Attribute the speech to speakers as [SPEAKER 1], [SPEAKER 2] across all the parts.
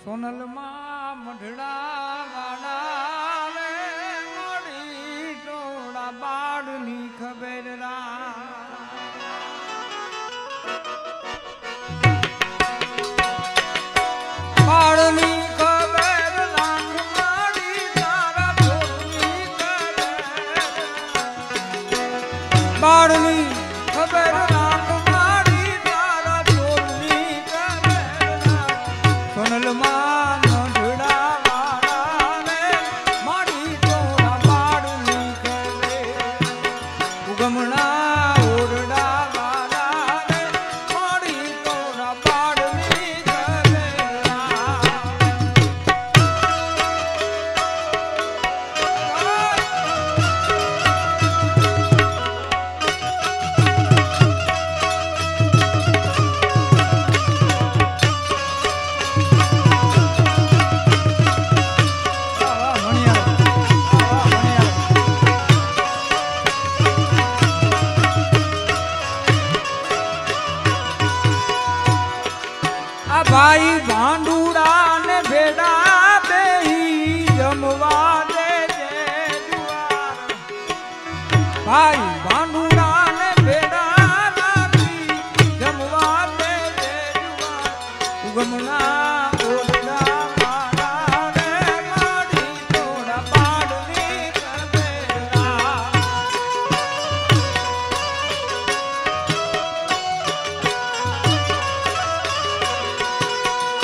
[SPEAKER 1] સોનલ માં મઢડા વાળા રે મોડી ટોળા બાળની ખબર બાળની ખબર લાખ માડી તારા ભોળની ખબર બાળની ખબર લાખ માડી તારા ભોળની ખબર સોનલ માં મઢડા વાળા રે માડી ટોળા બાળની ખબર ઉગમણા ઓરડા વાળા રે માડી ટોળા બાળની ભાઈ ભાંડુડા ને ભેડા બેહી જમવા દેજે જુવાર ભાઈ ભાંડુડા ને ભેડા નાખી જમવા દેજે જુવાર ઉગમણા ઓરડા વાળા રે માડી ટોળા બાળની ખબેરા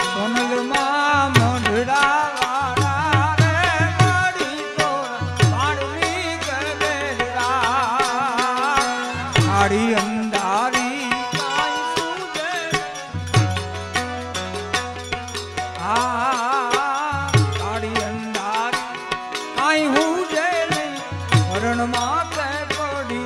[SPEAKER 1] સોનલ માં મઢડા વાળા રે માડી ટોળા બાળની ખબેરા આડી અંધારી કાંઈ સૂજે આડી અંધારી કાંઈ હુજે નહીં હરણ માથે પડી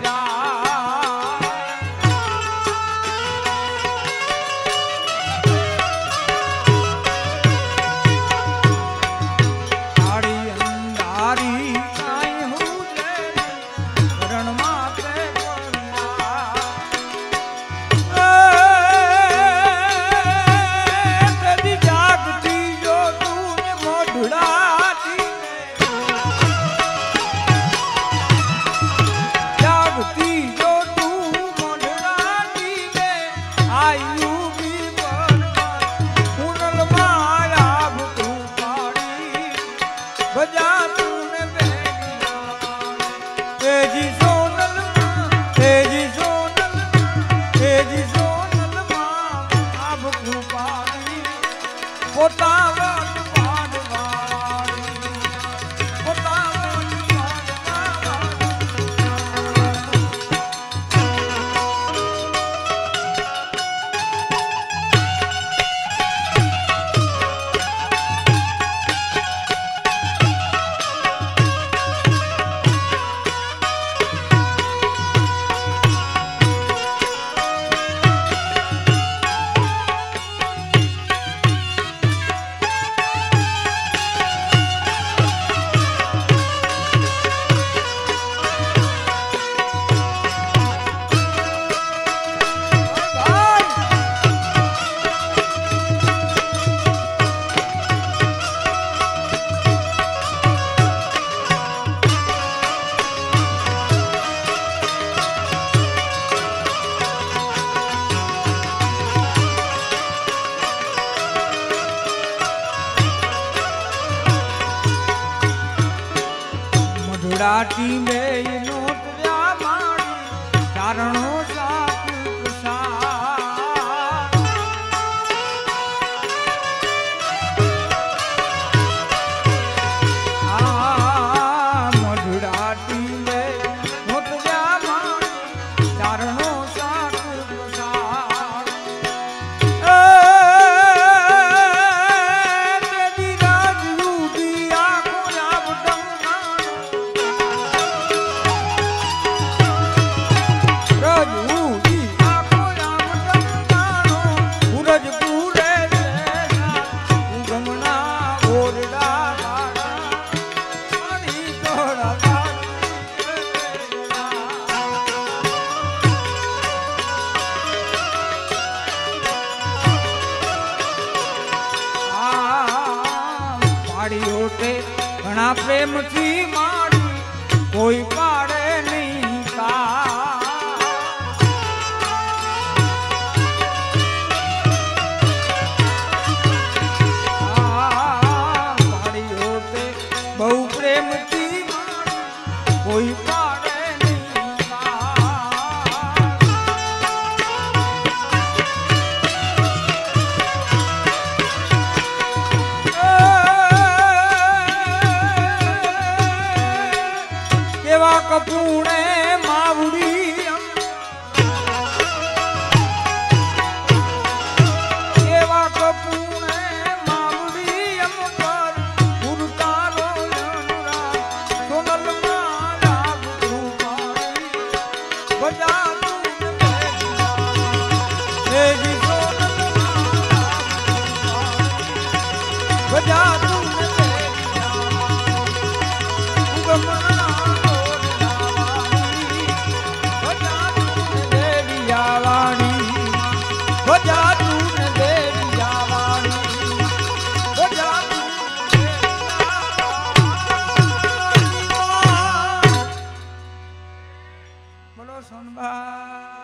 [SPEAKER 1] મઢડાટી મેં નોતર્યા માડી ચારણો સાપ પ્રસાદ મઢડાટી મેં નોતર્યા માડી ચારણો સાપ પ્રસાદ તેદી રાજ રૂડી આખો આપ ડંગા ઓટે ઘણા પ્રેમથી માડી કોઈ પાડે નહીં કા પાડી ઓટે બહુ પ્રેમથી માડી કોઈ પાડે નહીં કેવા કપૂણે માવડી કેવા કપૂણે માવડી અમર ઉરતારો યનુરા સોનલ માલા ગુરુમારી બજા તું દેવી સોનલ માલા બજા તું સોનબા